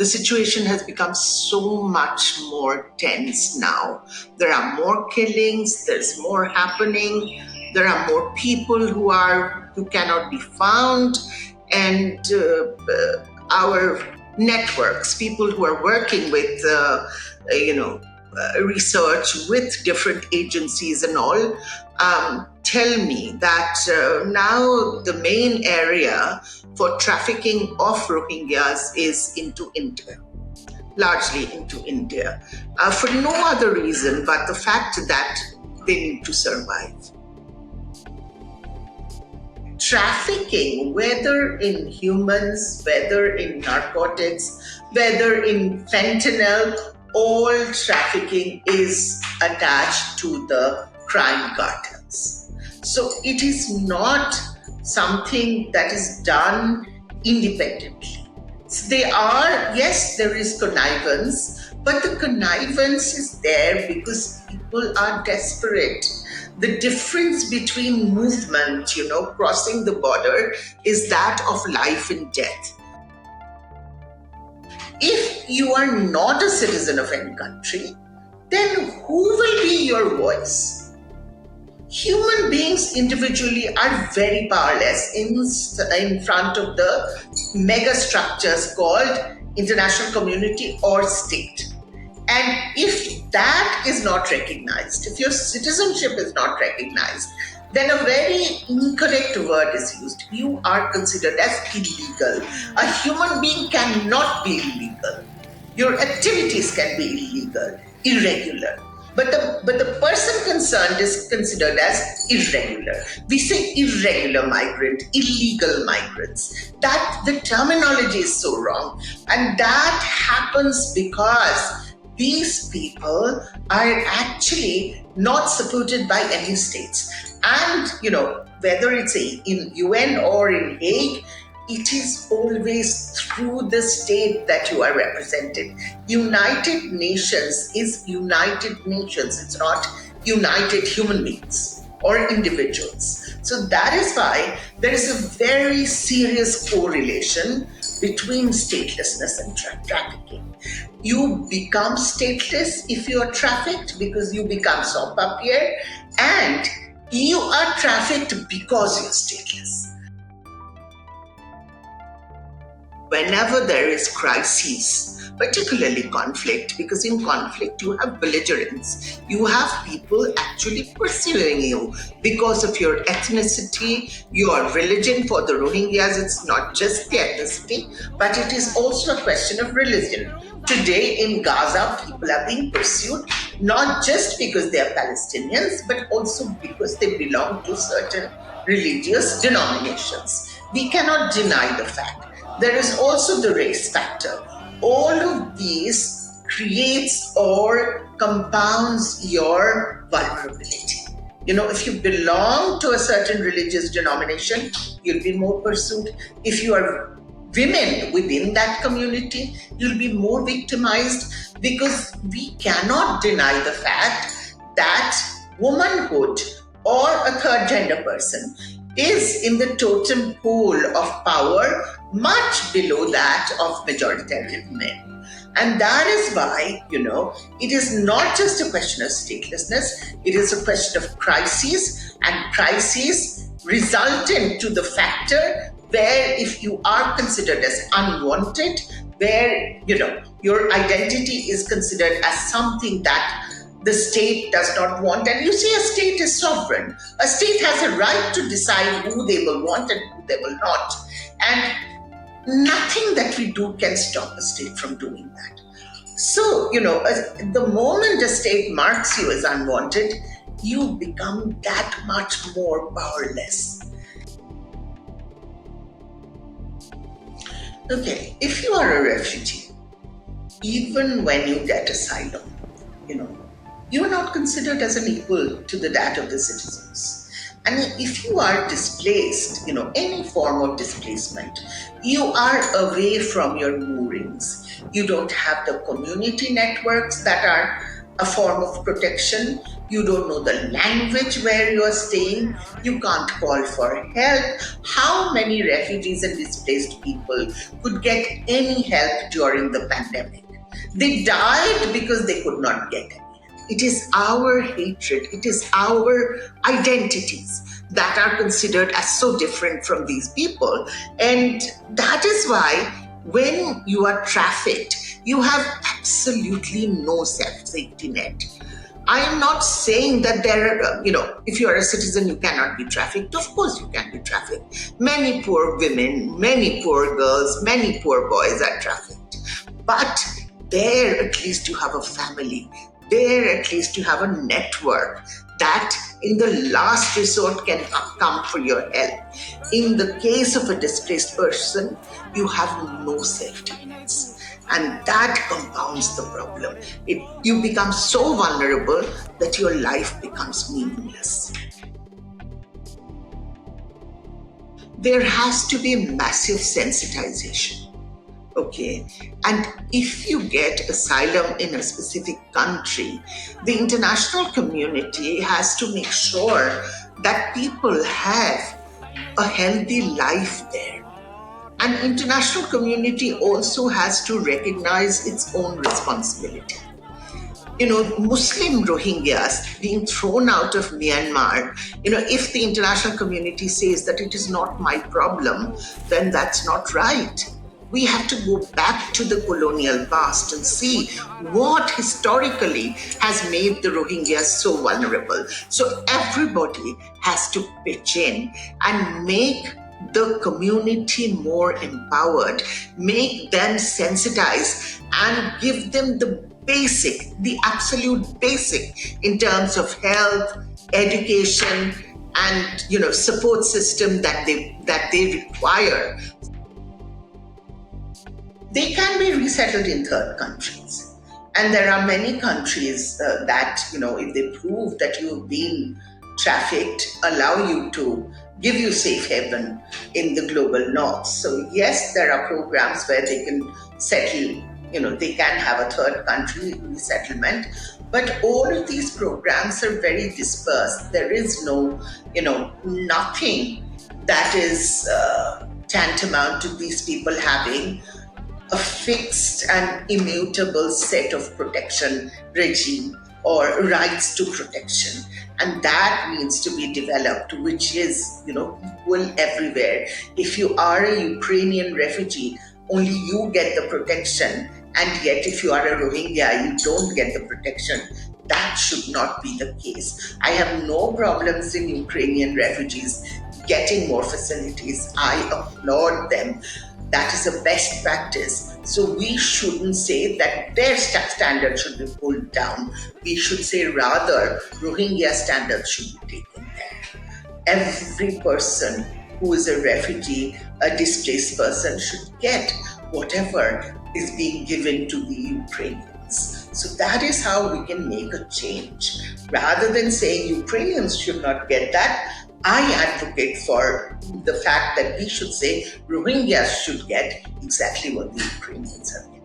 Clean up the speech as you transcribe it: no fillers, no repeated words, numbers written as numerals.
the situation has become so much more tense now. There are more killings, there's more happening, there are more people who cannot be found, and our networks, people who are working with research with different agencies and all, tell me that now the main area for trafficking of Rohingyas is into India, largely into India, for no other reason but the fact that they need to survive. Trafficking, whether in humans, whether in narcotics, whether in fentanyl, all trafficking is attached to the crime cartels. So it is not something that is done independently. So yes, there is connivance, but the connivance is there because people are desperate. The difference between movement, crossing the border, is that of life and death. If you are not a citizen of any country, then who will be your voice? Human beings individually are very powerless in front of the mega structures called international community or state. And if that is not recognized, if your citizenship is not recognized, then a very incorrect word is used. You are considered as illegal. A human being cannot be illegal. Your activities can be illegal, irregular. But the person concerned is considered as irregular. We say irregular migrant, illegal migrants. That the terminology is so wrong. And that happens because these people are actually not supported by any states. And, whether it's in UN or in Hague, it is always through the state that you are represented. United Nations is United Nations. It's not united human beings or individuals. So that is why there is a very serious correlation between statelessness and trafficking. You become stateless if you are trafficked because you become sans-papiers, and you are trafficked because you're stateless. Whenever there is crises, particularly conflict, because in conflict you have belligerents, you have people actually pursuing you because of your ethnicity, your religion. For the Rohingyas, it's not just the ethnicity, but it is also a question of religion. Today in Gaza, people are being pursued not just because they are Palestinians, but also because they belong to certain religious denominations. We cannot deny the fact. There is also the race factor. All of these creates or compounds your vulnerability. If you belong to a certain religious denomination, you'll be more pursued. If you are women within that community, you'll be more victimized, because we cannot deny the fact that womanhood or a third gender person is in the totem pole of power much below that of majoritarian men. And that is why, it is not just a question of statelessness, it is a question of crises, and crises resultant to the factor where if you are considered as unwanted, where, your identity is considered as something that the state does not want. And you see, a state is sovereign. A state has a right to decide who they will want and who they will not. And nothing that we do can stop a state from doing that. So, the moment a state marks you as unwanted, you become that much more powerless. Okay, if you are a refugee, even when you get asylum, you are not considered as an equal to that of the citizens. And if you are displaced, any form of displacement, you are away from your moorings. You don't have the community networks that are a form of protection. You don't know the language where you are staying. You can't call for help. How many refugees and displaced people could get any help during the pandemic? They died because they could not get any. It is our hatred, it is our identities that are considered as so different from these people. And that is why when you are trafficked, you have absolutely no safety net. I am not saying that if you are a citizen, you cannot be trafficked. Of course, you can be trafficked. Many poor women, many poor girls, many poor boys are trafficked. But there, at least you have a family. There, at least you have a network that, in the last resort, can come for your help. In the case of a displaced person, you have no safety nets. And that compounds the problem. You become so vulnerable that your life becomes meaningless. There has to be massive sensitization. Okay. And if you get asylum in a specific country, the international community has to make sure that people have a healthy life there. And international community also has to recognize its own responsibility. Muslim Rohingyas being thrown out of Myanmar, if the international community says that it is not my problem, then that's not right. We have to go back to the colonial past and see what historically has made the Rohingyas so vulnerable. So everybody has to pitch in and make the community more empowered, make them sensitized, and give them the absolute basic in terms of health, education, and support system that they require. They can be resettled in third countries. And there are many countries that, if they prove that you've been trafficked, allow you to give you safe haven in the global north. So yes, there are programs where they can settle, they can have a third country resettlement. But all of these programs are very dispersed. There is nothing that is tantamount to these people having a fixed and immutable set of protection regime or rights to protection. And that needs to be developed, which is, equal everywhere. If you are a Ukrainian refugee, only you get the protection. And yet, if you are a Rohingya, you don't get the protection. That should not be the case. I have no problems in Ukrainian refugees getting more facilities. I applaud them. That is a best practice. So we shouldn't say that their standards should be pulled down. We should say rather Rohingya standards should be taken there. Every person who is a refugee, a displaced person, should get whatever is being given to the Ukrainians. So that is how we can make a change. Rather than saying Ukrainians should not get that, I advocate for the fact that we should say Rohingyas should get exactly what the Ukrainians have getting.